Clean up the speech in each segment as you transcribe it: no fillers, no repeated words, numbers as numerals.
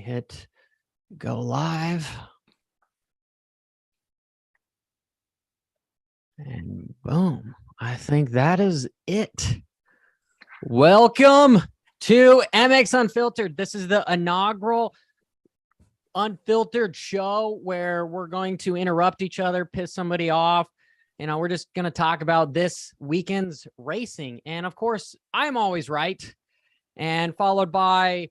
hit go live. And boom, I think that is it. Welcome to MX Unfiltered. This is the inaugural unfiltered show where we're going to interrupt each other, piss somebody off. You know, we're just going to talk about this weekend's racing. And of course, I'm always right. And followed by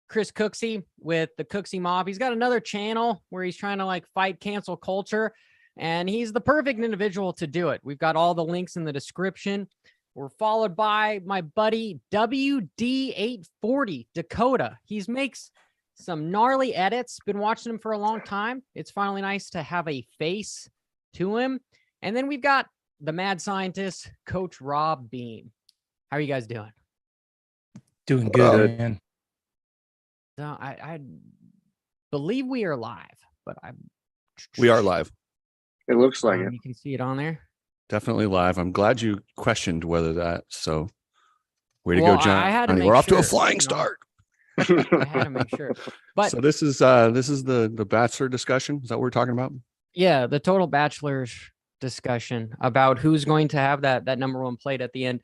Chris Cooksey with the Cooksey Mob. He's got another channel where he's trying to like fight cancel culture. And he's the perfect individual to do it. We've got all the links in the description. We're followed by my buddy WD840 Dakota. He makes some gnarly edits. Been watching him for a long time. It's finally nice to have a face to him. And then we've got the mad scientist, Coach Robb Beam. How are you guys doing? Doing good, man. So I believe we are live, but we are live. It looks like it. You can see it on there. Definitely live. I'm glad you questioned whether that. So, way to go, John. We're off to a flying start. I had to make sure. But so this is the Bachelor discussion. Is that what we're talking about? Yeah, the total Bachelor's discussion about who's going to have that number one plate at the end.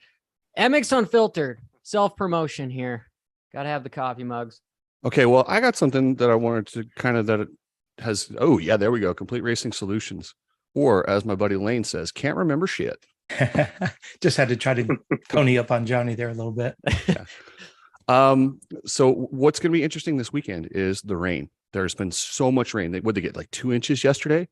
MX Unfiltered, self-promotion here. Got to have the coffee mugs. Okay, well, I got something that I wanted to kind of oh yeah, there we go. Complete Racing Solutions. Or as my buddy Lane says, can't remember shit. Just had to try to pony up on Johnny there a little bit. Yeah. So what's going to be interesting this weekend is the rain. There's been so much rain. They get like 2 inches yesterday.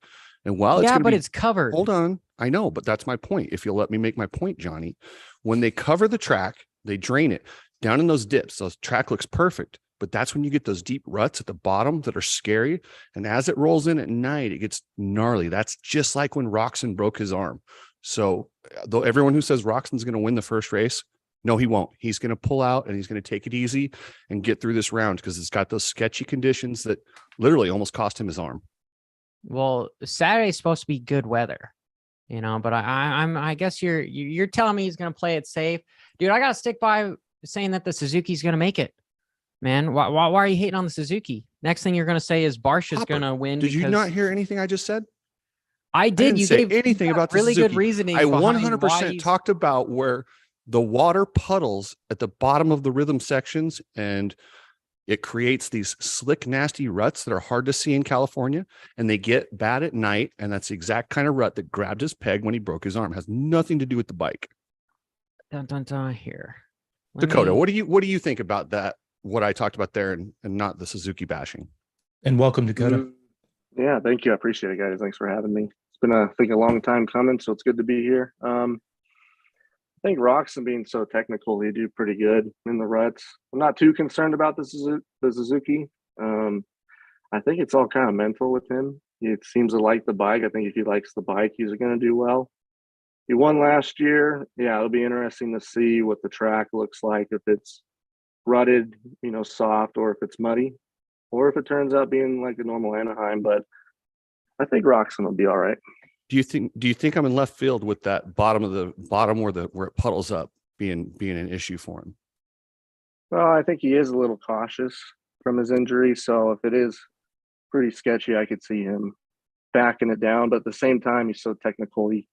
And while it's covered. Hold on. I know, but that's my point. If you'll let me make my point, Johnny, when they cover the track, they drain it down in those dips. Those track looks perfect. But that's when you get those deep ruts at the bottom that are scary. And as it rolls in at night, it gets gnarly. That's just like when Roczen broke his arm. So though everyone who says Roxon's going to win the first race, no, he won't. He's going to pull out and he's going to take it easy and get through this round because it's got those sketchy conditions that literally almost cost him his arm. Well, Saturday's supposed to be good weather, you know, but I guess you're telling me he's going to play it safe. Dude, I got to stick by saying that the Suzuki's going to make it. Man, why are you hating on the Suzuki? Next thing you're going to say is Barsh is going to win. Did you not hear anything I just said? I did. You gave anything about the really Suzuki. Good reasoning. I 100% talked about where the water puddles at the bottom of the rhythm sections and it creates these slick, nasty ruts that are hard to see in California and they get bad at night. And that's the exact kind of rut that grabbed his peg when he broke his arm. It has nothing to do with the bike. Dun, dun, dun, here. Dakota, what do you think about that? What I talked about there and not the Suzuki bashing. And welcome, Dakota. Yeah, thank you. I appreciate it, guys. Thanks for having me. It's been a long time coming, so it's good to be here. I think Roczen being so technical, they do pretty good in the ruts. I'm not too concerned about the Suzuki. I think it's all kind of mental with him. He seems to like the bike. I think if he likes the bike, he's going to do well. He won last year. Yeah, it'll be interesting to see what the track looks like, if it's rutted, soft, or if it's muddy, or if it turns out being like a normal Anaheim. But I think Roczen will be all right. Do you think I'm in left field with that bottom where it puddles up being an issue for him? Well, I think he is a little cautious from his injury. So if it is pretty sketchy, I could see him backing it down. But at the same time, he's so technical. He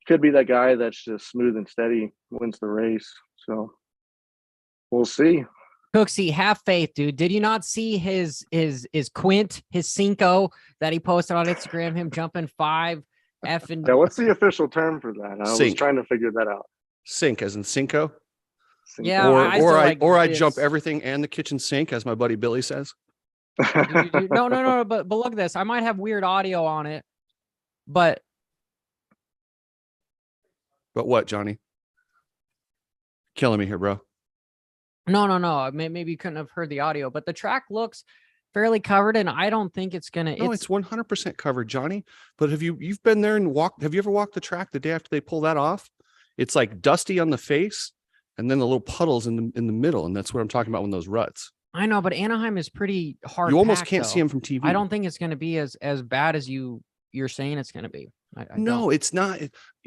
could be that guy that's just smooth and steady, wins the race. So we'll see. Cooksey, have faith, dude. Did you not see his quint, his cinco that he posted on Instagram? Him jumping 5 effing. Yeah, what's the official term for that? I was trying to figure that out. Sink, as in cinco. Yeah, or I jump everything and the kitchen sink, as my buddy Billy says. No. But look at this. I might have weird audio on it, but what, Johnny? Killing me here, bro. No. Maybe you couldn't have heard the audio, but the track looks fairly covered, and I don't think it's gonna. No, it's 100% covered, Johnny. But you've been there and walked? Have you ever walked the track the day after they pull that off? It's like dusty on the face, and then the little puddles in the middle, and that's what I'm talking about when those ruts. I know, but Anaheim is pretty hard. You almost can't see him from TV. I don't think it's gonna be as bad as you're saying it's gonna be. I No, don't. it's not.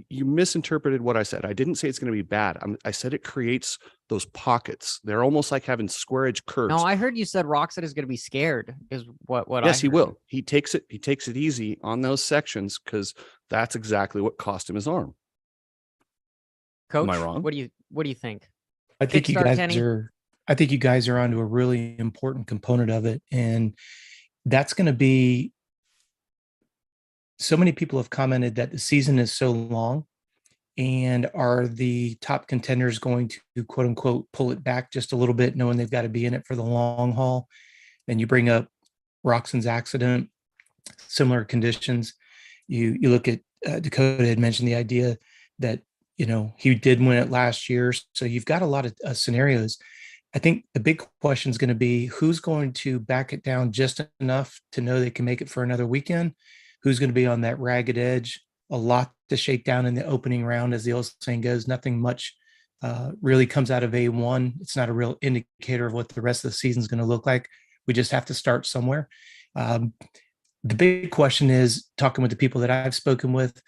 You misinterpreted what I said. I didn't say it's going to be bad. I said it creates those pockets. They're almost like having square edge curves. No, I heard you said Roxette is going to be scared. Is what I Yes, he heard. will. He takes it easy on those sections because that's exactly what cost him his arm. Coach, Am I wrong? What do you think? I think you Kickstart, guys Kenny. I think you guys are onto a really important component of it. And that's going to be, so many people have commented that the season is so long, and are the top contenders going to quote unquote pull it back just a little bit, knowing they've got to be in it for the long haul? And you bring up Roxon's accident, similar conditions. You look at Dakota had mentioned the idea that, he did win it last year. So you've got a lot of scenarios. I think the big question is going to be who's going to back it down just enough to know they can make it for another weekend. Who's going to be on that ragged edge? A lot to shake down in the opening round, as the old saying goes. Nothing much really comes out of A1. It's not a real indicator of what the rest of the season is going to look like. We just have to start somewhere. The big question is, talking with the people that I've spoken with,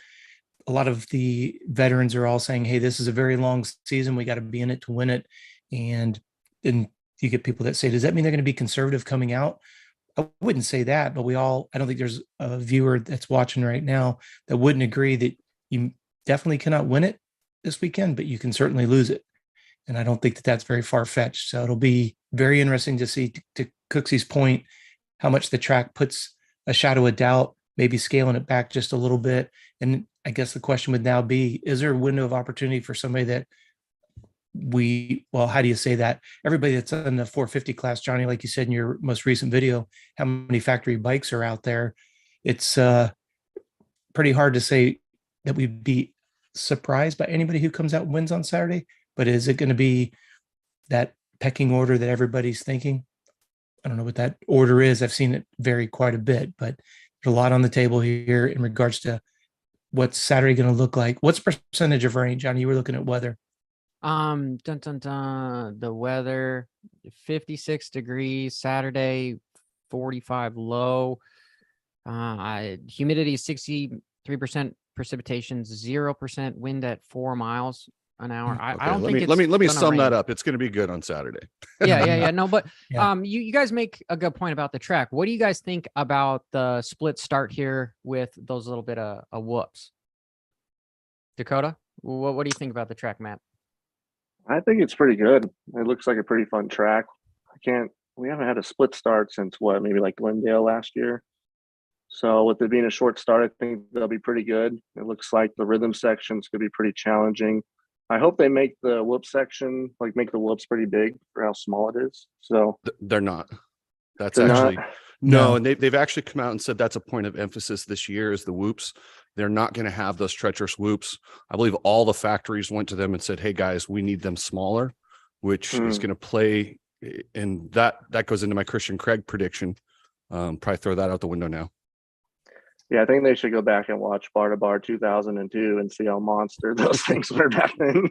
a lot of the veterans are all saying, hey, this is a very long season. We got to be in it to win it. And then you get people that say, does that mean they're going to be conservative coming out? I wouldn't say that, but I don't think there's a viewer that's watching right now that wouldn't agree that you definitely cannot win it this weekend, but you can certainly lose it. And I don't think that that's very far-fetched. So it'll be very interesting to see, to Cooksey's point, how much the track puts a shadow of doubt, maybe scaling it back just a little bit. And I guess the question would now be, is there a window of opportunity for somebody that how do you say that? Everybody that's in the 450 class, Johnny, like you said in your most recent video, how many factory bikes are out there? It's pretty hard to say that we'd be surprised by anybody who comes out and wins on Saturday, but is it going to be that pecking order that everybody's thinking? I don't know what that order is. I've seen it vary quite a bit, but there's a lot on the table here in regards to what's Saturday going to look like. What's percentage of rain, Johnny? You were looking at weather. The weather, 56 degrees Saturday, 45 low. Humidity 63%, precipitation 0%, wind at 4 miles an hour. I don't think let me sum that rain. up. It's going to be good on Saturday. Yeah. No, but Yeah. You guys make a good point about the track. What do you guys think about the split start here with those little bit of whoops? Dakota, what do you think about the track, Matt? I think it's pretty good. It looks like a pretty fun track. We haven't had a split start since maybe like Glendale last year. So with it being a short start, I think they'll be pretty good. It looks like the rhythm section's going to be pretty challenging. I hope they make the whoop section, make the whoops pretty big for how small it is. So They're not. That's they're actually not? no, and they've actually come out and said that's a point of emphasis this year is the whoops. They're not going to have those treacherous whoops. I believe all the factories went to them and said, hey guys, we need them smaller, which is going to play. And that goes into my Christian Craig prediction. Probably throw that out the window now. Yeah, I think they should go back and watch Bar to Bar 2002 and see how monster those things were back then.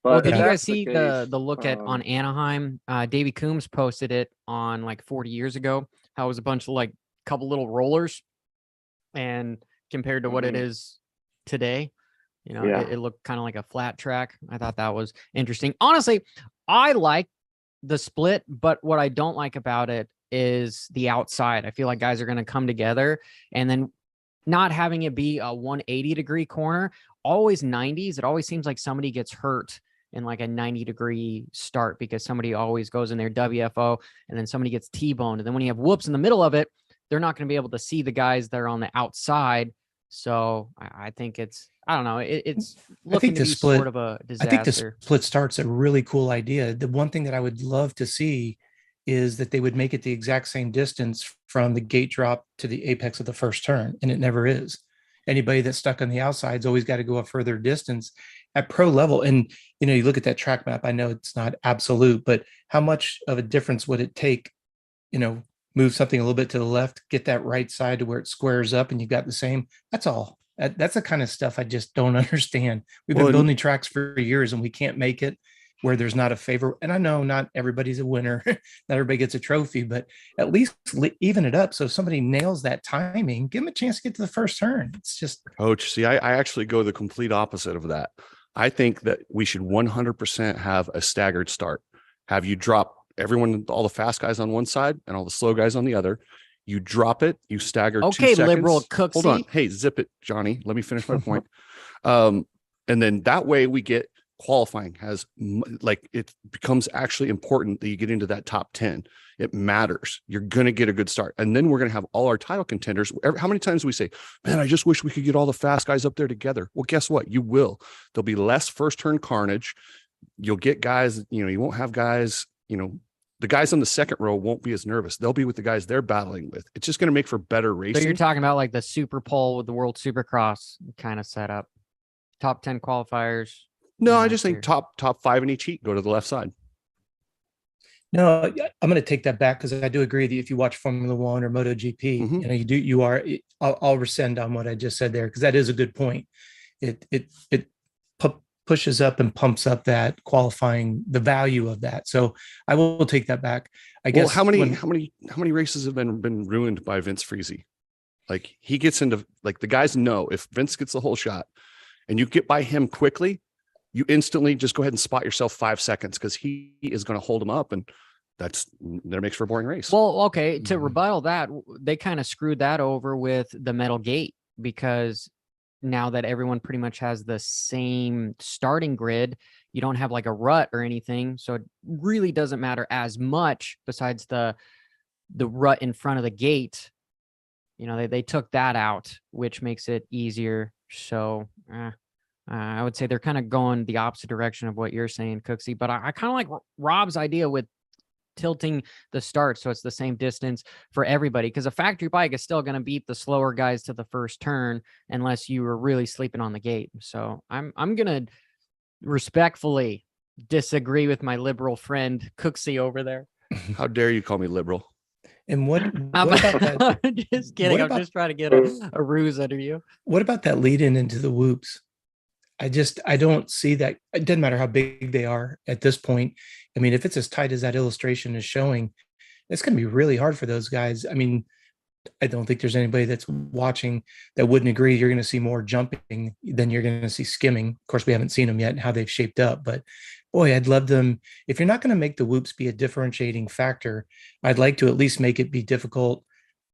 Well, But did if you guys that's see case, the look at on Anaheim? Davey Coombs posted it on 40 years ago. How it was a bunch of couple little rollers, and compared to what it is today, it looked kind of like a flat track. I thought that was interesting. Honestly, I like the split, but what I don't like about it is the outside. I feel like guys are going to come together, and then not having it be a 180-degree corner, always 90s. It always seems like somebody gets hurt in a 90-degree start because somebody always goes in their WFO and then somebody gets T-boned. And then when you have whoops in the middle of it, they're not going to be able to see the guys that are on the outside. So I think I don't know. It's looking to be sort of a disaster. I think the split start's a really cool idea. The one thing that I would love to see is that they would make it the exact same distance from the gate drop to the apex of the first turn. And it never is. Anybody that's stuck on the outside's always got to go a further distance at pro level. And, you look at that track map, I know it's not absolute, but how much of a difference would it take, move something a little bit to the left, get that right side to where it squares up and you've got the same. That's all. That's the kind of stuff I just don't understand. We've been building tracks for years and we can't make it. where there's not a favor. And I know not everybody's a winner, not everybody gets a trophy, but at least even it up. So if somebody nails that timing, give them a chance to get to the first turn. It's just Coach. See, I actually go the complete opposite of that. I think that we should 100% have a staggered start. Have you drop everyone, all the fast guys on one side and all the slow guys on the other. You drop it, you stagger 2 Okay, seconds. liberal Cooksey. Hold on. Hey, zip it, Johnny. Let me finish my point. And then that way we get qualifying like it becomes actually important that you get into that top 10. It matters. You're going to get a good start. And then we're going to have all our title contenders. How many times do we say, man, I just wish we could get all the fast guys up there together. Well, guess what? You will. There'll be less first turn carnage. You'll get guys, you won't have guys, the guys on the second row won't be as nervous. They'll be with the guys they're battling with. It's just going to make for better racing. So you're talking about like the Super Pole with the World Supercross kind of setup. Top 10 qualifiers. No, I just think top 5 in each heat go to the left side. no, I'm going to take that back because I do agree that if you watch Formula One or MotoGP, I'll rescind on what I just said there because that is a good point. It pushes up and pumps up that qualifying, the value of that. So I will take that back. I guess. How many races have been ruined by Vince Friese? Like he gets into like the guys know if Vince gets the whole shot and you get by him quickly, you instantly just go ahead and spot yourself 5 seconds because he is going to hold them up, and that makes for a boring race. Well, okay, to rebuttal that, they kind of screwed that over with the metal gate because now that everyone pretty much has the same starting grid, you don't have like a rut or anything, so it really doesn't matter as much besides the rut in front of the gate. They took that out, which makes it easier. So I would say they're kind of going the opposite direction of what you're saying, Cooksey. But I kind of like Robb's idea with tilting the start so it's the same distance for everybody, because a factory bike is still going to beat the slower guys to the first turn unless you were really sleeping on the gate. So I'm going to respectfully disagree with my liberal friend Cooksey over there. How dare you call me liberal? And what about that? I'm just kidding. I'm just trying to get a ruse under you. What about that lead into the whoops? I don't see that. It doesn't matter how big they are at this point. I mean, if it's as tight as that illustration is showing, it's going to be really hard for those guys. I mean, I don't think there's anybody that's watching that wouldn't agree. You're going to see more jumping than you're going to see skimming. Of course, we haven't seen them yet and how they've shaped up, but boy, I'd love them. If you're not going to make the whoops be a differentiating factor, I'd like to at least make it be difficult,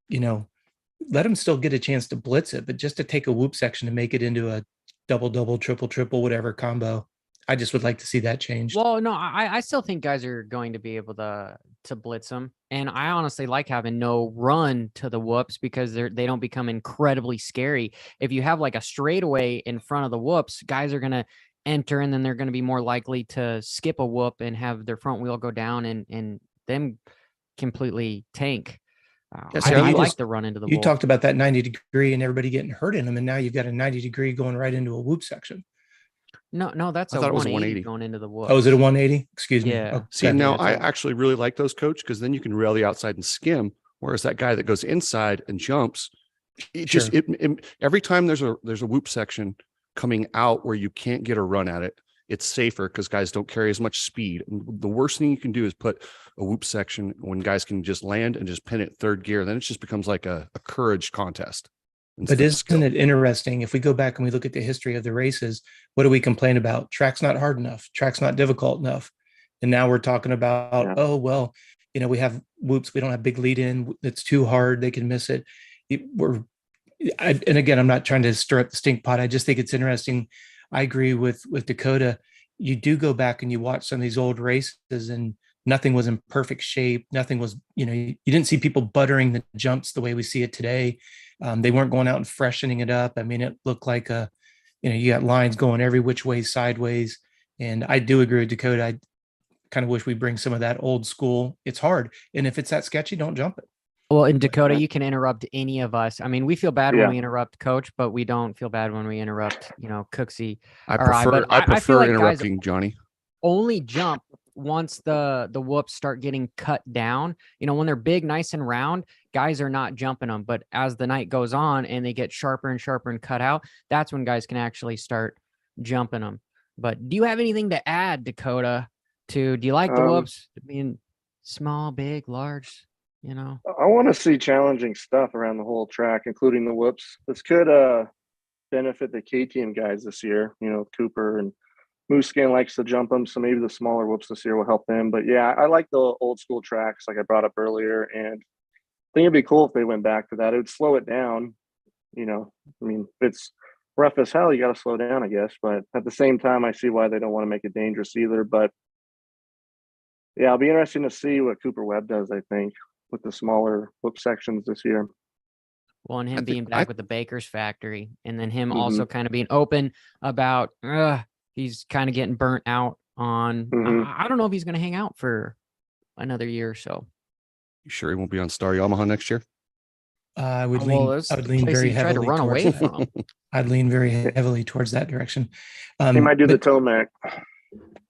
let them still get a chance to blitz it, but just to take a whoop section and make it into a double, triple, whatever combo. I just would like to see that change. Well, no, I still think guys are going to be able to blitz them. And I honestly like having no run to the whoops because they don't become incredibly scary. If you have like a straightaway in front of the whoops, guys are going to enter and then they're going to be more likely to skip a whoop and have their front wheel go down and them completely tank. I like the run into the whoops. You talked about that 90 degree and everybody getting hurt in them. And now you've got a 90 degree going right into a whoop section. No, that's a 180 going into the whoops. Oh, is it a 180? Excuse me. Yeah. Oh, See, now I actually really like those, Coach, because then you can rail the outside and skim. Whereas that guy that goes inside and jumps, every time there's a whoop section coming out where you can't get a run at it, it's safer because guys don't carry as much speed. And the worst thing you can do is put a whoop section when guys can just land and just pin it third gear. Then it just becomes like a courage contest. But isn't it interesting? If we go back and we look at the history of the races, what do we complain about? Track's not hard enough. Track's not difficult enough. And now we're talking about, we have whoops. We don't have big lead in. It's too hard. They can miss it. And again, I'm not trying to stir up the stink pot. I just think it's interesting. I agree with Dakota. You do go back and you watch some of these old races and nothing was in perfect shape. Nothing was, you didn't see people buttering the jumps the way we see it today. They weren't going out and freshening it up. I mean, it looked like you got lines going every which way sideways. And I do agree with Dakota. I kind of wish we bring some of that old school. It's hard. And if it's that sketchy, don't jump it. Well, in Dakota, you can interrupt any of us. I mean, we feel bad when we interrupt Coach, but we don't feel bad when we interrupt, Cooksey. I prefer like interrupting Johnny. Only jump once the whoops start getting cut down. When they're big, nice and round, guys are not jumping them. But as the night goes on and they get sharper and sharper and cut out, that's when guys can actually start jumping them. But do you have anything to add, Dakota, too. Do you like the Um, whoops? I mean, small, big, large, you know? I want to see challenging stuff around the whole track, including the whoops. This could benefit the KTM guys this year. You know, Cooper and Mooskin likes to jump them, so maybe the smaller whoops this year will help them. But yeah, I like the old school tracks, like I brought up earlier, and I think it'd be cool if they went back to that. It would slow it down. You know, I mean, if it's rough as hell, you got to slow down, I guess. But at the same time, I see why they don't want to make it dangerous either. But yeah, it'll be interesting to see what Cooper Webb does, I think, with the smaller whoop sections this year. Well, and him think- being back with the Baker's factory, and then him Mhm. also kind of being open about he's kind of getting burnt out on. Mhm. I don't know if he's going to hang out for another year or so. You sure he won't be on Star Yamaha next year? I would Well, lean. that's I would the lean place very he tried to heavily run towards away that. from. I'd lean very heavily towards that direction. He might do the But Tomac.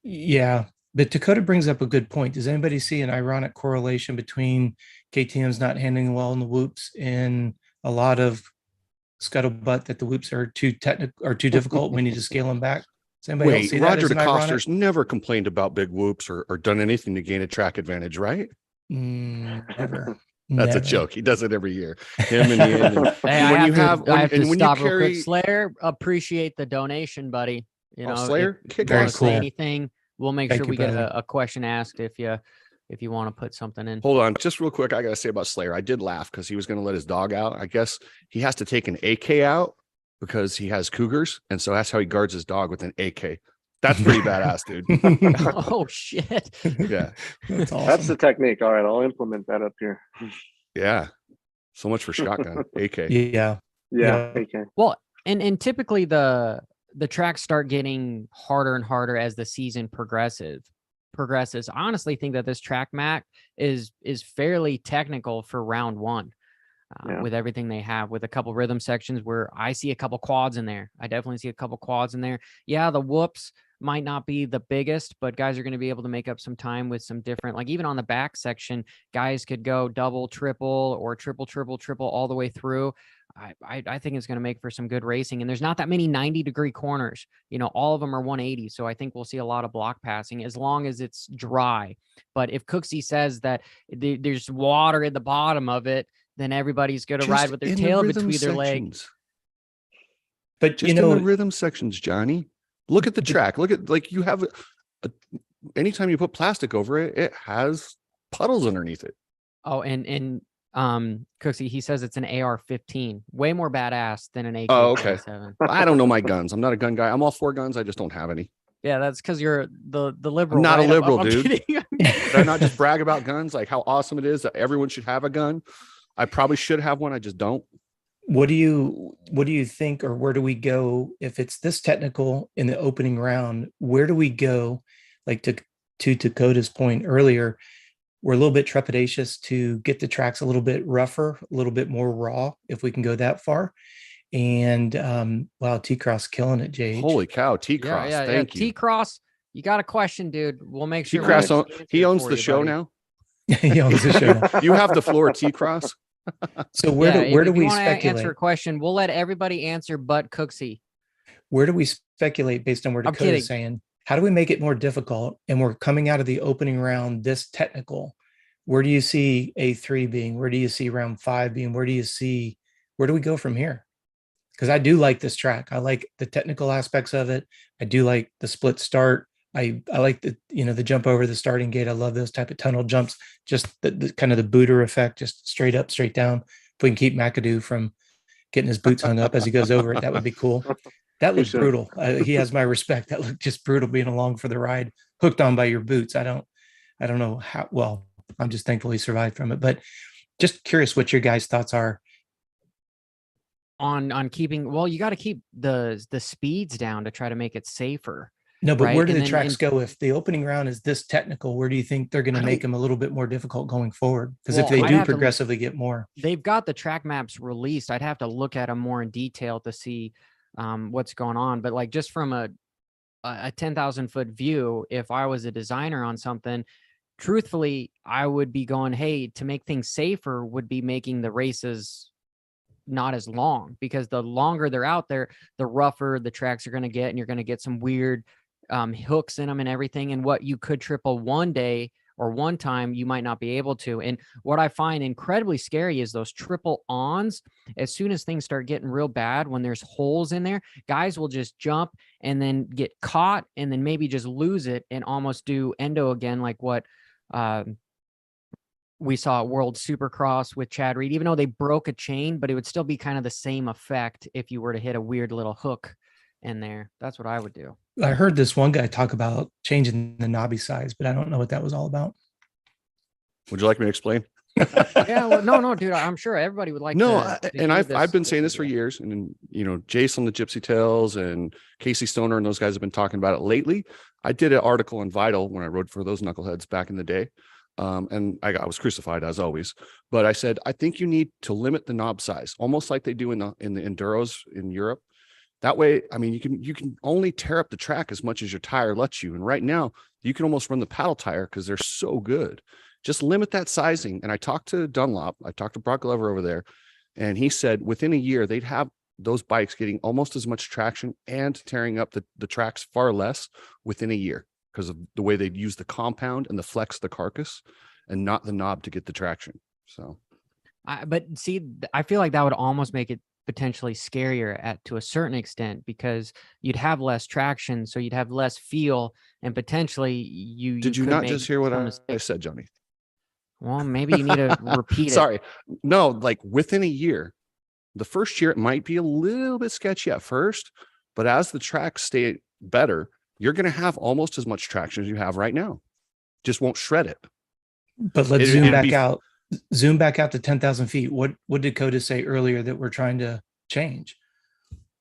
yeah, but Dakota brings up a good point. Does anybody see an ironic correlation between KTM's not handling well in the whoops and a lot of scuttlebutt that the whoops are too technical or too difficult? We need to scale them back. Does anybody else Wait, see that Roger as an ironic? DeCoster's never complained about big whoops or done anything to gain a track advantage, right? Never. That's a Never. joke. He does it every year. Him and Ian. And Hey, I when have you to, have I when, have to and when stop you real quick. carry Slayer, appreciate the donation, buddy. You know, Slayer, if kick you want Very to say cool. anything, we'll make Thank sure you, we get brother. a question asked if you want to put something in. Hold on, just real quick. I gotta say about Slayer. I did laugh because he was going to let his dog out. I guess he has to take an AK out because he has cougars, and so that's how he guards his dog with an AK. That's pretty badass, dude. Oh shit! Yeah, That's awesome. That's the technique. All right, I'll implement that up here. yeah. So much for shotgun AK. Yeah. Yeah, Yeah. okay. Well, and typically the tracks start getting harder and harder as the season progresses. I honestly think that this track map is fairly technical for round one. Yeah. With everything they have, with a couple rhythm sections where I see a couple quads in there. I definitely see a couple quads in there. Yeah, the whoops might not be the biggest, but guys are going to be able to make up some time with some different, like even on the back section, guys could go double, triple, or triple all the way through. I think it's going to make for some good racing. And there's not that many 90-degree corners. You know, all of them are 180. So I think we'll see a lot of block passing as long as it's dry. But if Cooksey says that there's water at the bottom of it, then everybody's going to Just ride with their in the tail rhythm between their legs. sections. But Just you know, in the rhythm sections, Johnny. Look at the track. Look at like you have anytime you put plastic over it, it has puddles underneath it. Oh, and Cooksey, he says it's an AR-15, way more badass than an Oh, okay. AK-47. I don't know my guns. I'm not a gun guy. I'm all for guns. I just don't have any. Yeah, that's because you're the liberal. I'm not a right? liberal, I'm dude. kidding. Did I not just brag about guns, like how awesome it is that everyone should have a gun? I probably should have one. I just don't. what do you think, or where do we go if it's this technical in the opening round? Where do we go? Like to Dakota's point earlier, we're a little bit trepidatious to get the tracks a little bit rougher, a little bit more raw, if we can go that far. And wow, T-Cross killing it, JH. Holy cow, T-Cross. Thank you. T-Cross, you got a question, dude. We'll make sure. T-Cross, we he answer it owns for the you, show buddy. now. He owns the show now. You have the floor, T-Cross. So where Yeah, do if you we wanna speculate? answer a question, we'll let everybody answer but Cooksey. Where do we speculate based on where I'm Dakota's kidding. saying? How do we make it more difficult? And we're coming out of the opening round this technical. Where do you see A3 being? Where do you see round 5 being? Where do we go from here? Because I do like this track. I like the technical aspects of it. I do like the split start. I like the jump over the starting gate. I love those type of tunnel jumps. Just the kind of the booter effect, just straight up, straight down. If we can keep McAdoo from getting his boots hung up as he goes over it, that would be cool. That looks should. brutal. He has my respect. That looked just brutal being along for the ride, hooked on by your boots. I don't know how well. I'm just thankful he survived from it. But just curious what your guys' thoughts are. On keeping, well, you got to keep the speeds down to try to make it safer. No, but Right, where do and the then tracks go if the opening round is this technical? Where do you think they're going to make them a little bit more difficult going forward? Because if Well, they I'd do have to- progressively get more, They've got the track maps released. I'd have to look at them more in detail to see what's going on. But like just from a 10,000 foot view, if I was a designer on something, truthfully, I would be going, hey, to make things safer would be making the races not as long, because the longer they're out there, the rougher the tracks are going to get, and you're going to get some weird hooks in them and everything. And what you could triple one day or one time, you might not be able to. And what I find incredibly scary is those triple ons. As soon as things start getting real bad, when there's holes in there, guys will just jump and then get caught and then maybe just lose it and almost do endo again, like what we saw at World Supercross with Chad Reed, even though they broke a chain, but it would still be kind of the same effect if you were to hit a weird little hook in there. That's what I would do. I heard this one guy talk about changing the knobby size, but I don't know what that was all about. Would you like me to explain? Yeah, well, no, dude. I'm sure everybody would like. And I've been saying this for years, and Jason the Gypsy Tales and Casey Stoner and those guys have been talking about it lately. I did an article in Vital when I wrote for those knuckleheads back in the day, and I was crucified as always. But I said I think you need to limit the knob size, almost like they do in the enduros in Europe. That way, I mean, you can only tear up the track as much as your tire lets you. And right now, you can almost run the paddle tire because they're so good. Just limit that sizing. And I talked to Dunlop. I talked to Brock Glover over there. And he said within a year, they'd have those bikes getting almost as much traction and tearing up the tracks far less within a year because of the way they'd use the compound and the flex of the carcass and not the knob to get the traction. So, but see, I feel like that would almost make it potentially scarier to a certain extent because you'd have less traction, so you'd have less feel, and potentially you did you not just hear what I said, Johnny? Well, maybe you need to repeat it. Sorry, no, like within a year, the first year it might be a little bit sketchy at first, but as the tracks stay better, you're going to have almost as much traction as you have right now. Just won't shred it. But let's zoom back out to 10,000 feet. What did Dakota say earlier that we're trying to change?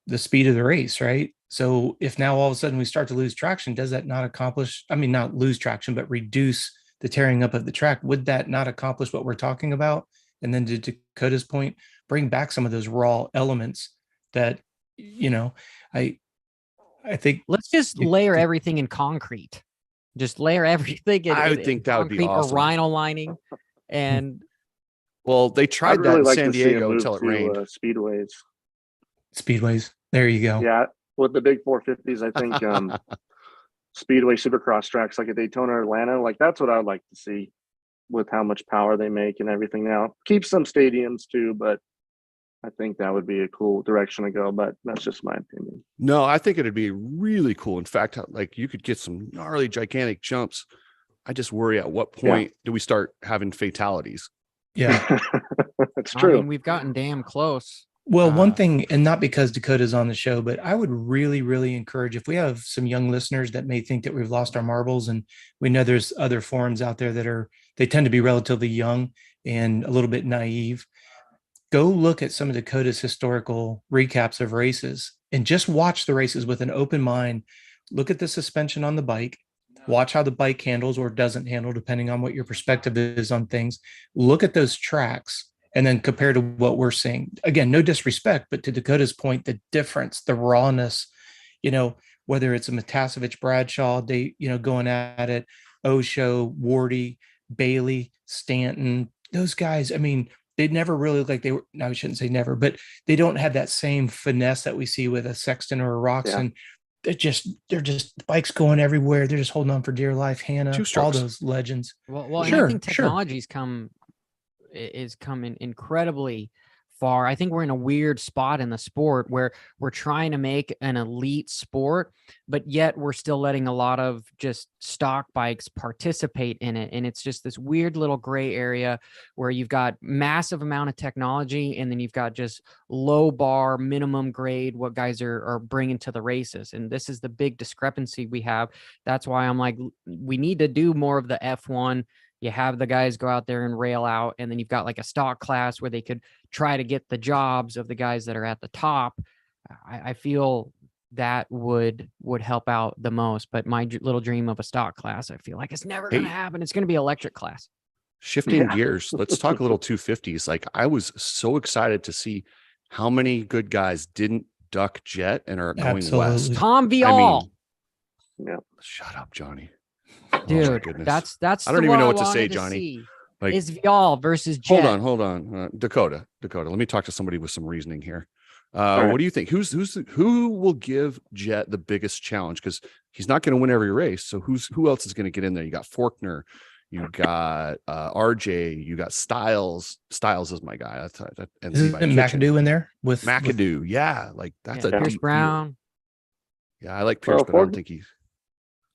The speed of the race, right? So if now all of a sudden we start to lose traction, does that not accomplish, I mean, not lose traction, but reduce the tearing up of the track? Would that not accomplish what we're talking about? And then to Dakota's point, bring back some of those raw elements that, I think. Let's just layer everything in concrete. Just layer everything in. I would think that would be awesome. Or rhino lining. And well, they tried that in San Diego until it rained. Speedways. There you go. Yeah, with the big 450s, I think Speedway Supercross tracks like at Daytona or Atlanta, like that's what I'd like to see with how much power they make and everything. Now, keep some stadiums too, but I think that would be a cool direction to go. But that's just my opinion. No, I think it'd be really cool. In fact, like you could get some gnarly, gigantic jumps. I just worry at what point do we start having fatalities? Yeah, that's true. I mean, we've gotten damn close. Well, one thing, and not because Dakota's on the show, but I would really, really encourage if we have some young listeners that may think that we've lost our marbles, and we know there's other forums out there they tend to be relatively young and a little bit naive. Go look at some of Dakota's historical recaps of races and just watch the races with an open mind. Look at the suspension on the bike. Watch how the bike handles or doesn't handle, depending on what your perspective is on things. Look at those tracks and then compare to what we're seeing. Again, no disrespect, but to Dakota's point, the difference, the rawness, whether it's a Matasevich, Bradshaw, going at it, Osho, Wardy, Bailey, Stanton, those guys, I mean, they never really look like they were, no, I shouldn't say never, but they don't have that same finesse that we see with a Sexton or a Roxon. Yeah. They're just the bikes going everywhere. They're just holding on for dear life. Hannah, all those legends. Well, sure, I think technology's come incredibly far. I think we're in a weird spot in the sport where we're trying to make an elite sport, but yet we're still letting a lot of just stock bikes participate in it. And it's just this weird little gray area where you've got massive amount of technology and then you've got just low bar, minimum grade, what guys are bringing to the races. And this is the big discrepancy we have. That's why I'm like, we need to do more of the F1. You have the guys go out there and rail out, and then you've got like a stock class where they could try to get the jobs of the guys that are at the top. I feel that would help out the most. But my little dream of a stock class, I feel like it's never going to happen. It's going to be electric class. Shifting gears, let's talk a little 250s. Like I was so excited to see how many good guys didn't duck jet and are going west. Tom Vial. Shut up, Johnny. Dude, that's I don't even know what to say, Johnny. Like, is Vial versus Jet. Hold on. Dakota. Let me talk to somebody with some reasoning here. What do you think? Who will give Jet the biggest challenge? Because he's not going to win every race. So who else is going to get in there? You got Faulkner, you got RJ, you got Styles. Styles is my guy. Isn't McAdoo in there with McAdoo? Yeah, like that's a Pierce deep Brown. Yeah, I like Pierce, but I don't think he's.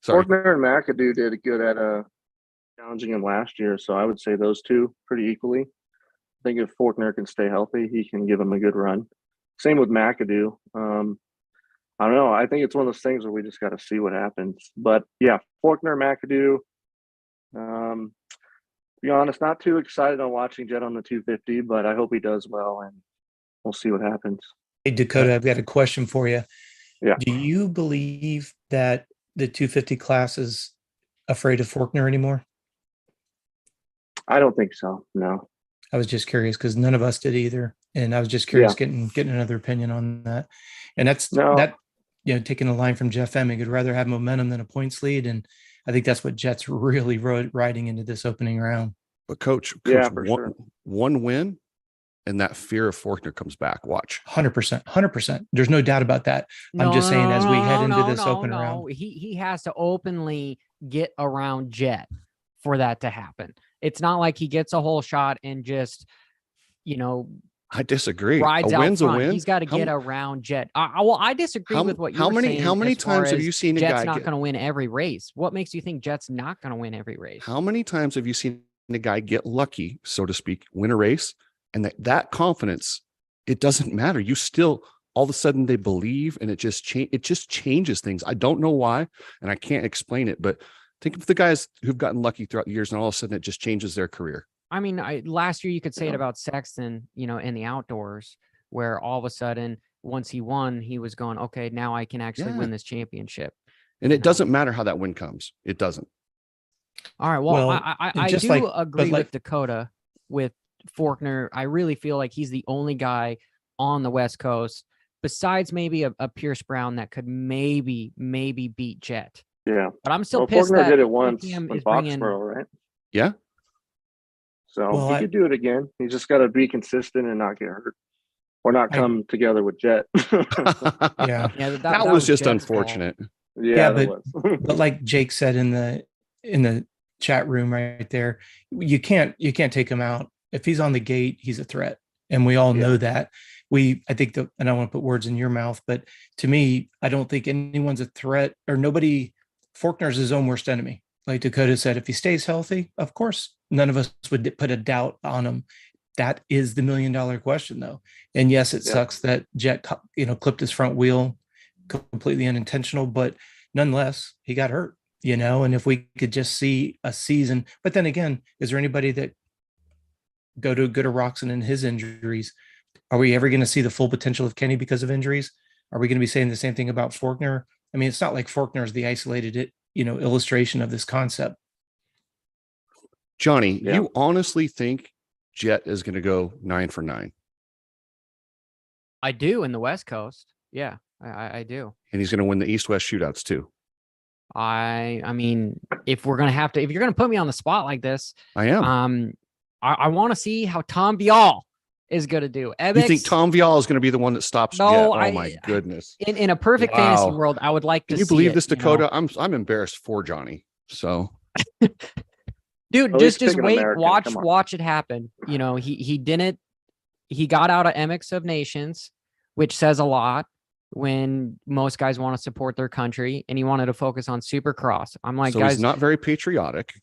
Sorry, Faulkner and McAdoo did good at challenging him last year, so I would say those two pretty equally. I think if Faulkner can stay healthy, he can give him a good run. Same with McAdoo. I don't know. I think it's one of those things where we just got to see what happens. But yeah, Faulkner, McAdoo. To be honest, not too excited on watching Jet on the 250, but I hope he does well, and we'll see what happens. Hey, Dakota, I've got a question for you. Yeah. Do you believe that the 250 class is afraid of Faulkner anymore? I don't think so. No. I was just curious because none of us did either. And I was just curious getting another opinion on that. And that's taking a line from Jeff Emig, would rather have momentum than a points lead. And I think that's what Jet's really riding into this opening round. But coach one win and that fear of Faulkner comes back. Watch. 100%. There's no doubt about that. I'm just saying as we head into this open round. He has to openly get around Jet for that to happen. It's not like he gets a whole shot and just, I disagree. Rides a win's out front. a win. He's got to get around Jet. I disagree with what you're saying. How many times have you seen a guy Jet's not going to win every race? What makes you think Jet's not going to win every race? How many times have you seen a guy get lucky, so to speak, win a race, and that confidence, it doesn't matter. You still all of a sudden they believe, and it just changes things. I don't know why, and I can't explain it, but think of the guys who've gotten lucky throughout the years, and all of a sudden it just changes their career. I mean, last year you could say it about Sexton, in the outdoors, where all of a sudden, once he won, he was going, okay, now I can actually win this championship. And it doesn't matter how that win comes. It doesn't. All right. Well, I do agree with Dakota with Faulkner. I really feel like he's the only guy on the West Coast, besides maybe a Pierce Brown, that could maybe beat Jet. Yeah. But I'm still pissed Faulkner that did it once him in is bringing... Foxborough, right? Yeah. So he could do it again. He's just got to be consistent and not get hurt, or not come together with Jet. That was just Jet's unfortunate. But like Jake said in the chat room right there, you can't take him out. If he's on the gate, he's a threat, and we all know that. And I don't want to put words in your mouth, but to me, I don't think anyone's a threat, or nobody. Faulkner's his own worst enemy. Like Dakota said, if he stays healthy, of course, none of us would put a doubt on him. That is the $1 million question, though. And yes, it sucks that Jet, clipped his front wheel, completely unintentional, but nonetheless, he got hurt, and if we could just see a season, but then again, is there anybody that go to Roxon and his injuries? Are we ever going to see the full potential of Kenny because of injuries? Are we going to be saying the same thing about Faulkner? I mean, it's not like Faulkner is the isolated, illustration of this concept. Johnny, you honestly think Jet is going to go 9 for 9? I do in the West Coast. Yeah, I do. And he's going to win the East-West shootouts too. I mean, if you're going to put me on the spot like this, I am. I want to see how Tom Vial is going to do. You think Tom Vial is going to be the one that stops Jet? Oh my goodness! In a perfect fantasy world, I would like to. Can you believe this, Dakota? I'm embarrassed for Johnny. So, dude, just wait, watch it happen. He didn't. He got out of MX of Nations, which says a lot when most guys want to support their country, and he wanted to focus on Supercross. I'm like, guys, he's not very patriotic,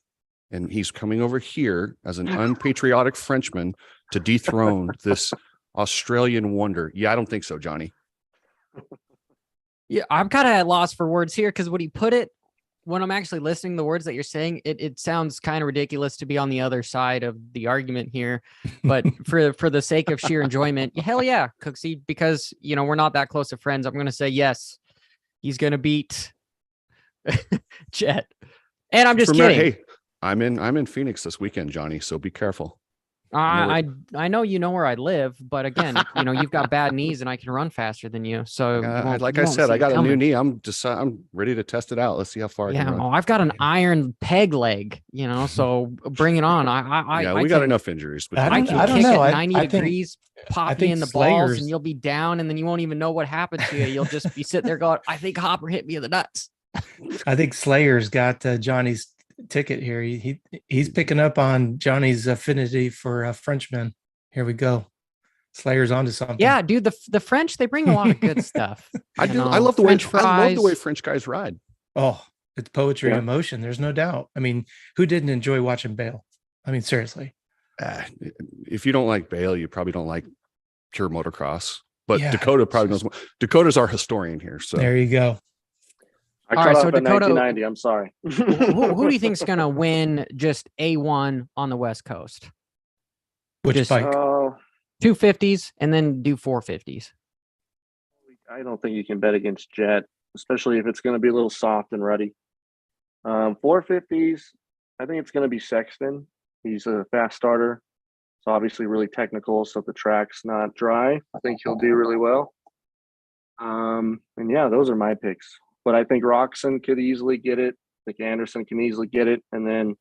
and he's coming over here as an unpatriotic Frenchman to dethrone this Australian wonder. Yeah, I don't think so, Johnny. Yeah, I'm kind of at loss for words here, because when he put it, when I'm actually listening to the words that you're saying, it sounds kind of ridiculous to be on the other side of the argument here. But for the sake of sheer enjoyment, hell yeah, Cooksey, because we're not that close of friends. I'm going to say yes, he's going to beat Jet. And I'm just kidding. Hey, I'm in Phoenix this weekend, Johnny. So be careful. I know where I live, but again, you've got bad knees and I can run faster than you. So like I said, I got a new knee. I'm ready to test it out. Let's see how far I can run. I've got an iron peg leg, so bring it on. We got enough injuries. I don't know. 90 degrees pop you think in the balls Slayers- and you'll be down and then you won't even know what happened to you. You'll just be sitting there going, I think Hopper hit me in the nuts. I think Slayer's got Johnny's ticket here. He's picking up on Johnny's affinity for Frenchmen. Here we go. Slayer's onto something. Yeah, dude, the French, they bring a lot of good stuff. I You do. know, I love the way French I love the way fries. French guys ride. Oh, it's poetry Yeah. in motion. There's no doubt. I mean, who didn't enjoy watching Bale? I mean, seriously. If you don't like Bale, you probably don't like pure motocross. But Yeah, Dakota probably knows more. Dakota's our historian here. So There you go. I All cut right, off so in Dakota- 1990. I'm sorry. Who do you think's gonna win just A1 on the West Coast? Which Just- bike? Oh, 250s and then do 450s. I don't think you can bet against Jet, especially if it's going to be a little soft and ruddy. 450s, I think it's going to be Sexton. He's a fast starter. It's obviously really technical, so if the track's not dry, I think he'll do really well. And yeah, those are my picks. But I think Roxon could easily get it. I think Anderson can easily get it. And then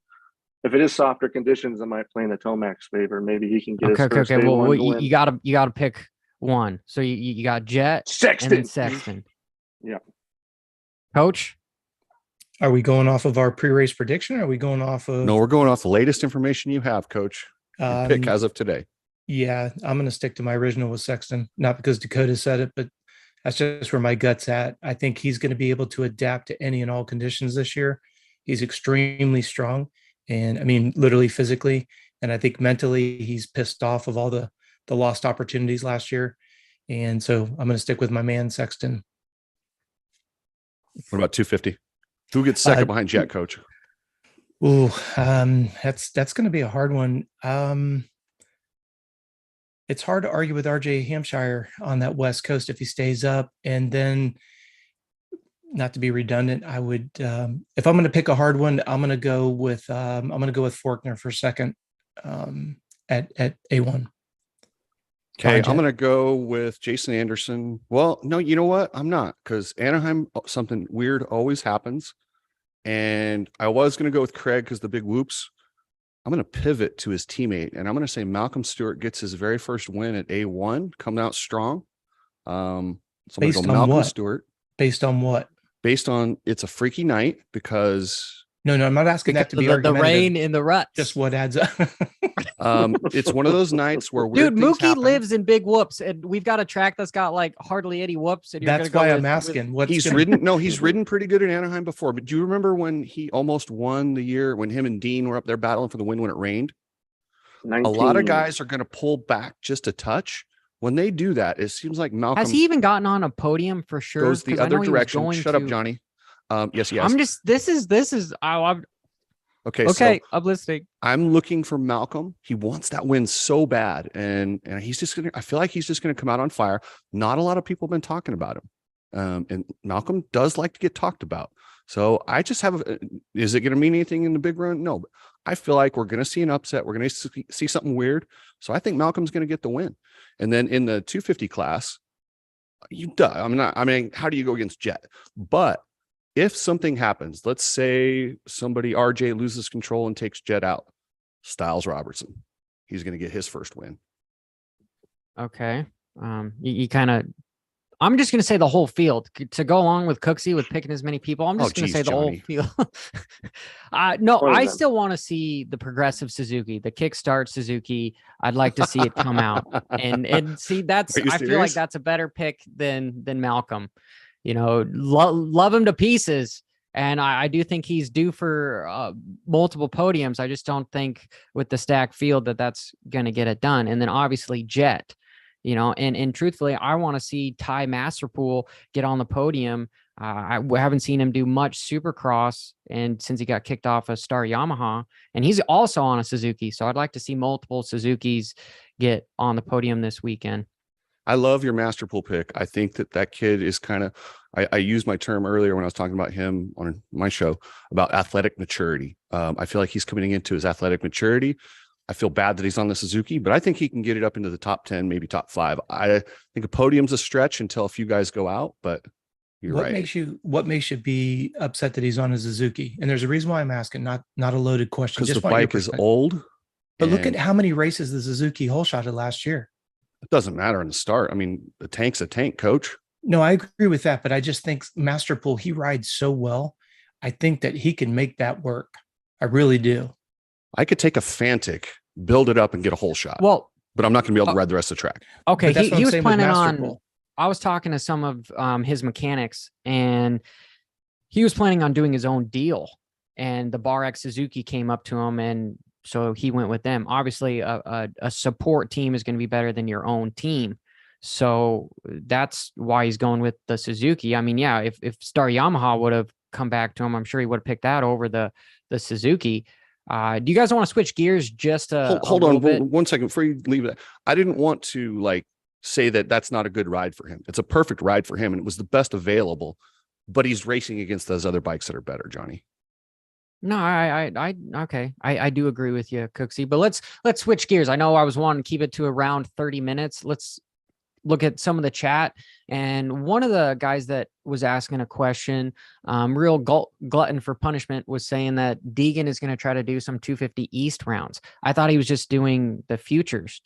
if it is softer conditions, I might play in the Tomac's favor. Maybe he can get his first Okay. Well, A1 win. you gotta pick one. So you got Jet and Sexton. then Sexton. Yeah. Coach. Are we going off of our pre-race prediction? Or are we going off of no, we're going off the latest information you have, Coach. Your pick as of today. Yeah, I'm going to stick to my original with Sexton, not because Dakota said it, but that's just where my gut's at. I think he's going to be able to adapt to any and all conditions this year. He's extremely strong, and I mean, literally physically. And I think mentally, he's pissed off of all the lost opportunities last year. And so I'm going to stick with my man, Sexton. What about 250? Who gets second behind Jet, Coach? Ooh, that's going to be a hard one. It's hard to argue with RJ Hampshire on that West Coast if he stays up. And then, not to be redundant, I would, if I'm going to pick a hard one, I'm going to go with Faulkner for second at A1. Okay, Jet. I'm going to go with Jason Anderson. Well, no, you know what? I'm not, because Anaheim, something weird always happens. And I was going to go with Craig because the big whoops. I'm going to pivot to his teammate, and I'm going to say Malcolm Stewart gets his very first win at A1, coming out strong. So I'm going to go Malcolm Stewart. Based on what? Based on it's a freaky night because No, I'm not asking that to be the argumentative. rain in the ruts. Just what adds up. it's one of those nights where weird Dude, things Mookie happen. lives in big whoops, and we've got a track that's got like hardly any whoops. And That's why I'm asking. He's ridden pretty good in Anaheim before. But do you remember when he almost won the year when him and Dean were up there battling for the win when it rained? 19. A lot of guys are going to pull back just a touch. When they do that, it seems like Malcolm has he even gotten on a podium for sure? goes the 'Cause I other know he was direction. going Shut up, to- Johnny. Yes, he has. I'm just. This is. I'm Okay. okay. So I'm listening. I'm looking for Malcolm. He wants that win so bad. And he's just going to, I feel like he's just going to come out on fire. Not a lot of people have been talking about him. And Malcolm does like to get talked about. So I just have, is it going to mean anything in the big run? No, but I feel like we're going to see an upset. We're going to see something weird. So I think Malcolm's going to get the win. And then in the 250 class, I mean, how do you go against Jet? But if something happens, let's say somebody, RJ, loses control and takes Jet out, Styles Robertson, he's going to get his first win. Okay. You kind of. I'm just going to say the whole field to go along with Cooksey with picking as many people. I'm just going to say the whole field. No, I still want to see the progressive Suzuki, the kickstart Suzuki. I'd like to see it come out and see that's. I feel like that's a better pick than Malcolm. You know, love him to pieces. And I do think he's due for multiple podiums. I just don't think with the stacked field that's going to get it done. And then obviously Jet. You know, and truthfully, I want to see Ty Masterpool get on the podium. I haven't seen him do much Supercross, and since he got kicked off a Star Yamaha, and he's also on a Suzuki, so I'd like to see multiple Suzukis get on the podium this weekend. I love your Masterpool pick. I think that kid is kind of. I used my term earlier when I was talking about him on my show about athletic maturity. I feel like he's coming into his athletic maturity. I feel bad that he's on the Suzuki, but I think he can get it up into the top 10, maybe top 5. I think a podium's a stretch until a few guys go out, but you're right. What makes you be upset that he's on a Suzuki? And there's a reason why I'm asking, not a loaded question. Because the bike is old. But look at how many races the Suzuki hole shotted last year. It doesn't matter in the start. I mean, the tank's a tank, coach. No, I agree with that, but I just think Masterpool, he rides so well. I think that he can make that work. I really do. I could take a Fantic, build it up, and get a whole shot. Well, but I'm not going to be able to ride the rest of the track. Okay, But that's he what I'm was saying with planning on. Masterpool. I was talking to some of his mechanics, and he was planning on doing his own deal. And the Bar X Suzuki came up to him, and so he went with them. Obviously, a support team is going to be better than your own team. So that's why he's going with the Suzuki. I mean, yeah, if Star Yamaha would have come back to him, I'm sure he would have picked that over the Suzuki. Do you guys want to switch gears just hold on 1 second before you leave it? I didn't want to like say that that's not a good ride for him. It's a perfect ride for him, and it was the best available. But he's racing against those other bikes that are better, Johnny. No, okay. I do agree with you, Cooksey. But let's switch gears. I know I was wanting to keep it to around 30 minutes. Let's look at some of the chat. And one of the guys that was asking a question, real glutton for punishment, was saying that Deegan is going to try to do some 250 East rounds. I thought he was just doing the futures.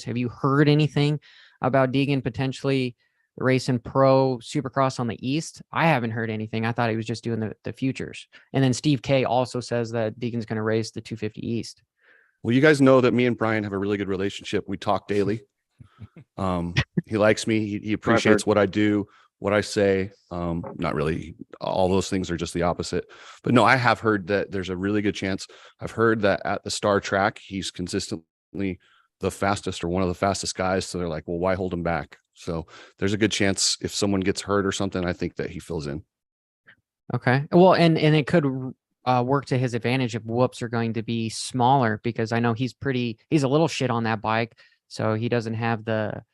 Have you heard anything about Deegan potentially racing pro Supercross on the East? I haven't heard anything. I thought he was just doing the futures. And then Steve K also says that Deegan's going to race the 250 East. Well, you guys know that me and Brian have a really good relationship. We talk daily. He likes me. He appreciates what I do, what I say. Not really. All those things are just the opposite. But no, I have heard that there's a really good chance. I've heard that at the Star track, he's consistently the fastest or one of the fastest guys. So they're like, well, why hold him back? So there's a good chance if someone gets hurt or something, I think that he fills in. Okay. Well, and it could work to his advantage if whoops are going to be smaller, because I know he's a little shit on that bike. So he doesn't have the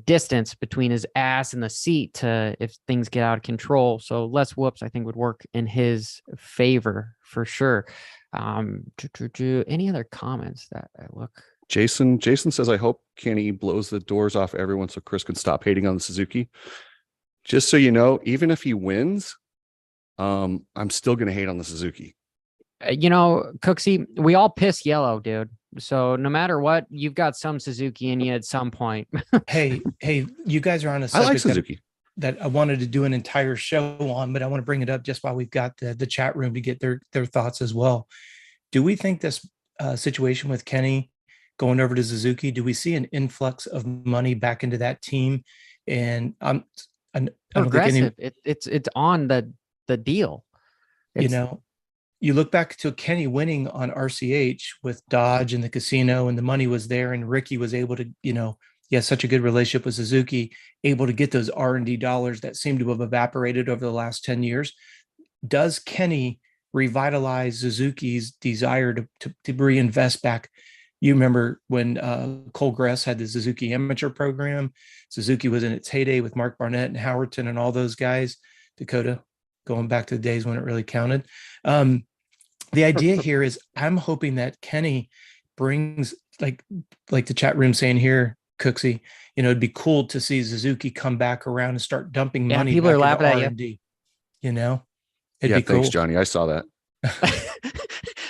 distance between his ass and the seat to if things get out of control. So less whoops, I think, would work in his favor for sure. Any other comments that I look? Jason says, I hope Kenny blows the doors off everyone so Chris can stop hating on the Suzuki. Just so you know, even if he wins, I'm still going to hate on the Suzuki. Cooksey, we all piss yellow, dude. So no matter what, you've got some Suzuki in you at some point. hey, you guys are on a I subject like Suzuki. that I wanted to do an entire show on, but I want to bring it up just while we've got the chat room to get their thoughts as well. Do we think this situation with Kenny going over to Suzuki, do we see an influx of money back into that team? And I don't Progressive. It's on the deal. You look back to Kenny winning on RCH with Dodge and the casino, and the money was there, and Ricky was able to, he has such a good relationship with Suzuki, able to get those R&D dollars that seem to have evaporated over the last 10 years. Does Kenny revitalize Suzuki's desire to reinvest back? You remember when Cole Gress had the Suzuki amateur program. Suzuki was in its heyday with Mark Barnett and Howerton and all those guys. Dakota, going back to the days when it really counted. The idea here is I'm hoping that Kenny brings, like the chat room saying here, Cooksey, it'd be cool to see Suzuki come back around and start dumping money. People back are laughing at R&D, you. It'd be cool. Thanks, Johnny. I saw that.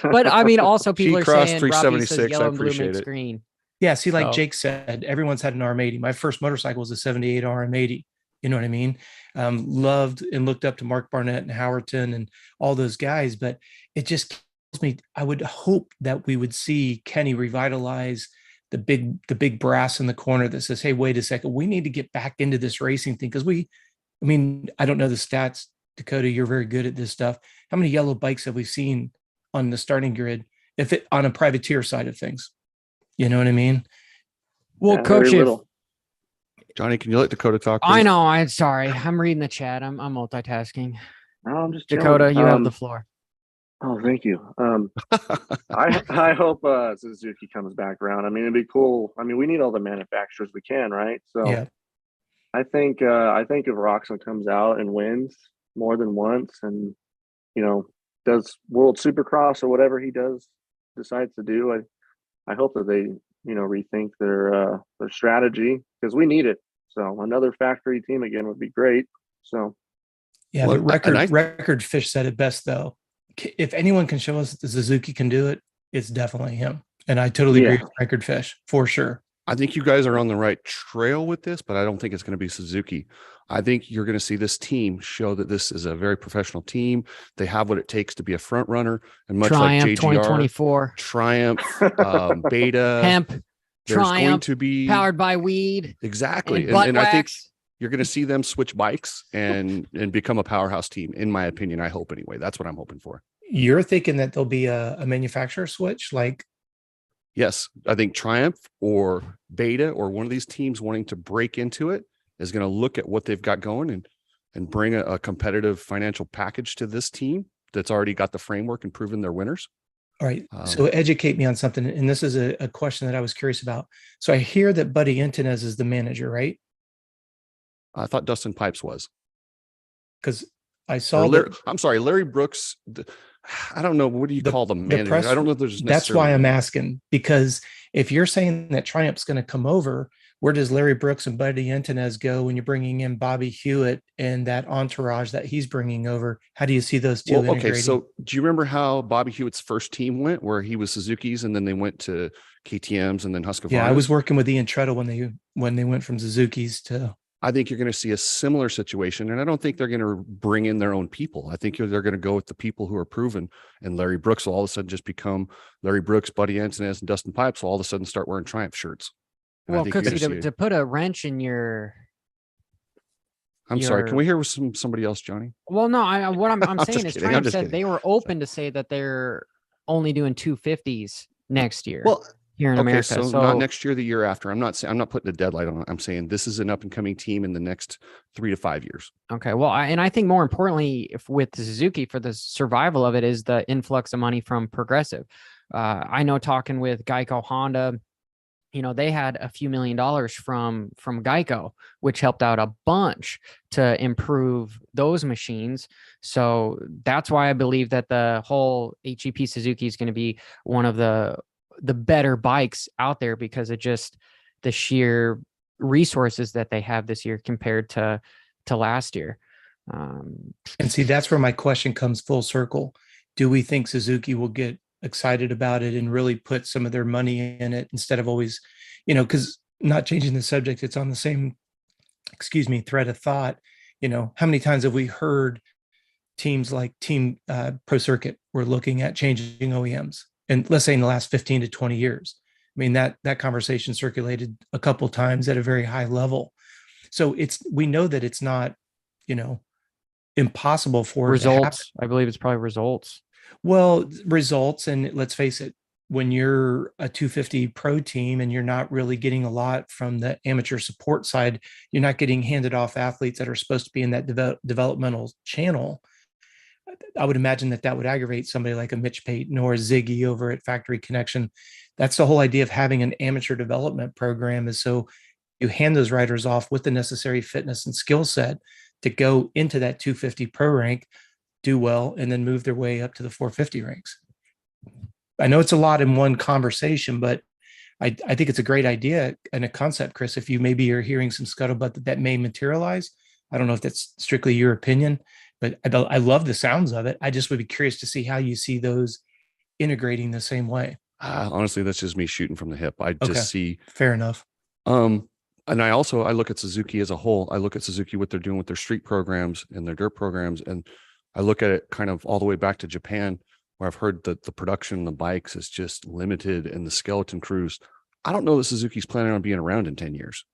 But I mean, also people are T-Cross saying 376. yellow I and blue appreciate makes it. green. Yeah, see, like Jake said, everyone's had an RM80. My first motorcycle was a 78 RM80. You know what I mean? Loved and looked up to Mark Barnett and Howerton and all those guys, but it just kills me. I would hope that we would see Kenny revitalize the big brass in the corner that says, hey, wait a second, we need to get back into this racing thing. Because I don't know the stats. Dakota, you're very good at this stuff. How many yellow bikes have we seen on the starting grid on a privateer side of things? You know what I mean? Well, Coach, Johnny, can you let Dakota talk, please? I know. I'm sorry. I'm reading the chat. I'm multitasking. No, I'm just Dakota, chilling. you have the floor. Oh, thank you. I hope Suzuki comes back around. I mean, it'd be cool. I mean, we need all the manufacturers we can, right? So yeah. I think if Roxon comes out and wins more than once, and does World Supercross or whatever he decides to do, I hope that they rethink their strategy, because we need it. So another factory team again would be great. So yeah, but Record Fish said it best though. If anyone can show us that the Suzuki can do it, it's definitely him. And I totally agree with Record Fish for sure. I think you guys are on the right trail with this, but I don't think it's going to be Suzuki. I think you're going to see this team show that this is a very professional team. They have what it takes to be a front runner, and much Triumph like JGR, 2024, Triumph, Beta, Hemp, there's going Triumph, to be powered by weed, exactly, and butt and I think wax. you're going to see them switch bikes and become a powerhouse team. In my opinion, I hope anyway. That's what I'm hoping for. You're thinking that there'll be a manufacturer switch, like Yes, I think Triumph or Beta or one of these teams wanting to break into it is going to look at what they've got going and bring a competitive financial package to this team that's already got the framework and proven they're winners. all right. So educate me on something. And this is a question that I was curious about. So I hear that Buddy Intonez is the manager, right? I thought Dustin Pipes was. Because I saw I'm sorry, Larry Brooks. I don't know. What do you call them? Manager? I don't know if there's that's why I'm asking, because if you're saying that Triumph's going to come over, where does Larry Brooks and Buddy Intonez go when you're bringing in Bobby Hewitt and that entourage that he's bringing over? How do you see those two integrating? Okay, so do you remember how Bobby Hewitt's first team went, where he was Suzuki's and then they went to KTM's and then Husqvarna? Yeah, I was working with Ian Treadle when they went from Suzuki's to. I think you're going to see a similar situation, and I don't think they're going to bring in their own people. I think they're going to go with the people who are proven, and Larry Brooks will all of a sudden just become Larry Brooks, Buddy Intonez, and Dustin Pipes will all of a sudden start wearing Triumph shirts. Well, Cooksey, to put a wrench in your. I'm sorry. Can we hear somebody else, Johnny? Well, no. What I'm saying is, kidding. Triumph said they were open to say that they're only doing 250s next year. Well, here in America, so not next year, the year after. I'm not putting a deadline on it. I'm saying this is an up and coming team in the next 3 to 5 years. Okay, well, I think more importantly, with Suzuki, for the survival of it, is the influx of money from Progressive. I know, talking with Geico Honda, they had a few $1 million from Geico, which helped out a bunch to improve those machines. So that's why I believe that the whole HEP Suzuki is going to be one of the better bikes out there, because of just the sheer resources that they have this year compared to last year. And see, that's where my question comes full circle. Do we think Suzuki will get excited about it and really put some of their money in it, instead of always, because not changing the subject, it's on the same, thread of thought. How many times have we heard teams like Team Pro Circuit were looking at changing OEMs? And let's say in the last 15 to 20 years. I mean, that conversation circulated a couple of times at a very high level. So we know that it's not, impossible for results. I believe it's probably results. Well, results. And let's face it, when you're a 250 pro team and you're not really getting a lot from the amateur support side, you're not getting handed off athletes that are supposed to be in that developmental channel. I would imagine that would aggravate somebody like a Mitch Payton or a Ziggy over at Factory Connection. That's the whole idea of having an amateur development program, is so you hand those riders off with the necessary fitness and skill set to go into that 250 pro rank, do well, and then move their way up to the 450 ranks. I know it's a lot in one conversation, but I think it's a great idea and a concept, Chris. If you maybe are hearing some scuttlebutt that may materialize, I don't know if that's strictly your opinion, but I love the sounds of it. I just would be curious to see how you see those integrating the same way. Honestly, that's just me shooting from the hip. I just see. Fair enough. And I look at Suzuki as a whole. I look at Suzuki, what they're doing with their street programs and their dirt programs. And I look at it kind of all the way back to Japan, where I've heard that the production of the bikes is just limited, and the skeleton crews. I don't know that Suzuki's planning on being around in 10 years.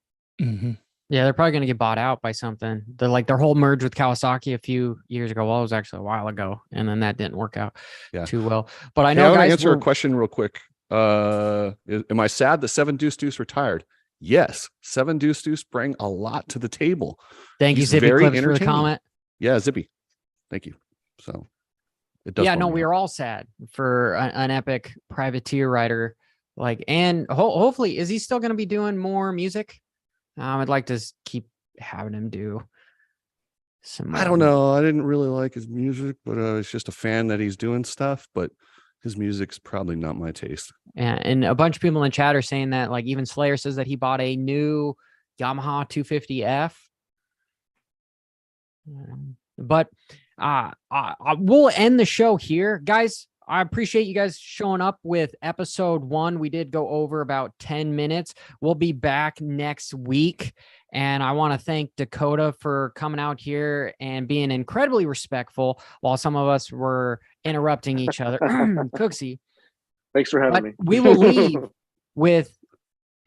Mm-hmm. Yeah, they're probably going to get bought out by something. Their whole merge with Kawasaki a few years ago. Well, it was actually a while ago, and then that didn't work out too well. But I know, I want guys, to answer a question real quick. Am I sad that 7 Deuce Deuce retired? Yes, 7 Deuce Deuce bring a lot to the table. Thank you, Zippy Clips, for the comment. Yeah, Zippy. Thank you. So it does. Yeah, no, we are all sad for an epic privateer rider. And hopefully, is he still going to be doing more music? I'd like to keep having him do some more. I don't know. I didn't really like his music, but I was just a fan that he's doing stuff. But his music's probably not my taste. And a bunch of people in chat are saying that, even Slayer says that he bought a new Yamaha 250F. But we'll end the show here, guys. I appreciate you guys showing up with episode 1. We did go over about 10 minutes. We'll be back next week. And I want to thank Dakota for coming out here and being incredibly respectful while some of us were interrupting each other. Cooksey. Thanks for having me. We will leave with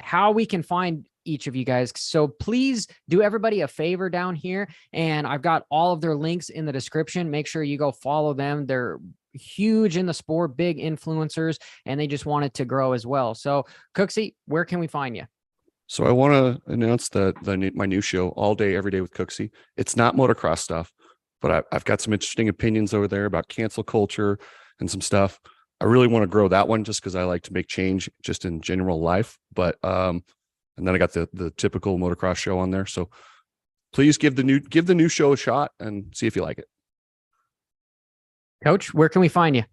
how we can find each of you guys. So please do everybody a favor down here. And I've got all of their links in the description. Make sure you go follow them. They're huge in the sport, big influencers, and they just want it to grow as well. So Cooksey, where can we find you? So I want to announce my new show, All Day, Every Day with Cooksey. It's not motocross stuff, but I've got some interesting opinions over there about cancel culture and some stuff. I really want to grow that one just because I like to make change just in general life. But and then I got the typical motocross show on there. So please give the new show a shot and see if you like it. Coach, where can we find you?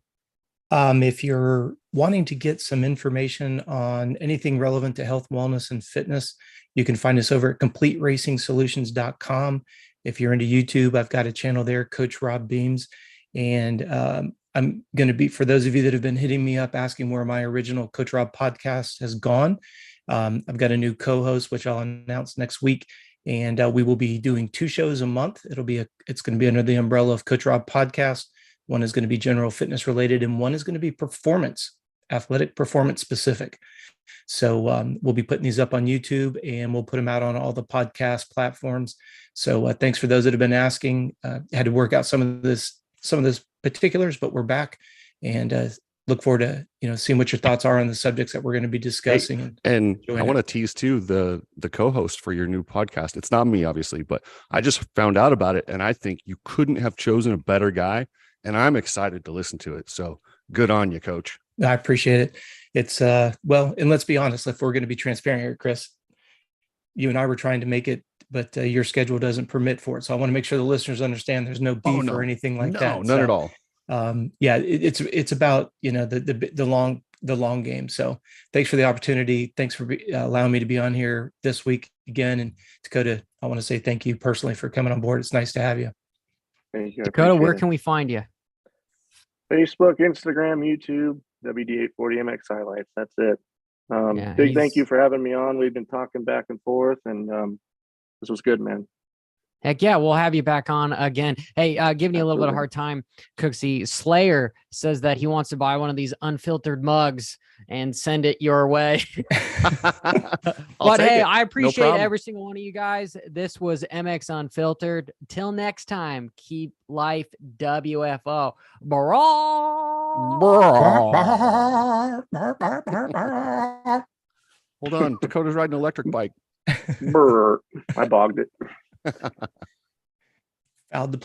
If you're wanting to get some information on anything relevant to health, wellness, and fitness, you can find us over at CompleteRacingSolutions.com. If you're into YouTube, I've got a channel there, Coach Robb Beams. And I'm going to be, for those of you that have been hitting me up asking where my original Coach Robb podcast has gone, I've got a new co-host, which I'll announce next week. And we will be doing 2 shows a month. It's going to be under the umbrella of Coach Robb Podcast. One is going to be general fitness related, and one is going to be athletic performance specific. So we'll be putting these up on YouTube, and we'll put them out on all the podcast platforms. So thanks for those that have been asking. Had to work out some of this particulars, but we're back, and look forward to seeing what your thoughts are on the subjects that we're going to be discussing. And I want to tease too the co-host for your new podcast. It's not me, obviously, but I just found out about it, and I think you couldn't have chosen a better guy. And I'm excited to listen to it. So good on you, Coach. I appreciate it. It's well, and let's be honest, if we're going to be transparent here, Chris, you and I were trying to make it, but your schedule doesn't permit for it. So I want to make sure the listeners understand there's no beef or anything like that. No, none at all. Yeah, it's about the long game. So thanks for the opportunity. Thanks for allowing me to be on here this week again. And Dakota, I want to say thank you personally for coming on board. It's nice to have you. Thank you. Dakota, where can we find you? Facebook, Instagram, YouTube, WD840MX highlights. That's it. Big thank you for having me on. We've been talking back and forth, and this was good, man. Heck yeah, we'll have you back on again. Hey, giving you a little bit of hard time, Cooksey. Slayer says that he wants to buy one of these unfiltered mugs and send it your way. But hey, I appreciate every single one of you guys. This was MX Unfiltered. Till next time, keep life WFO. Hold on, Dakota's riding an electric bike. Brr. I bogged it. Fouled the play.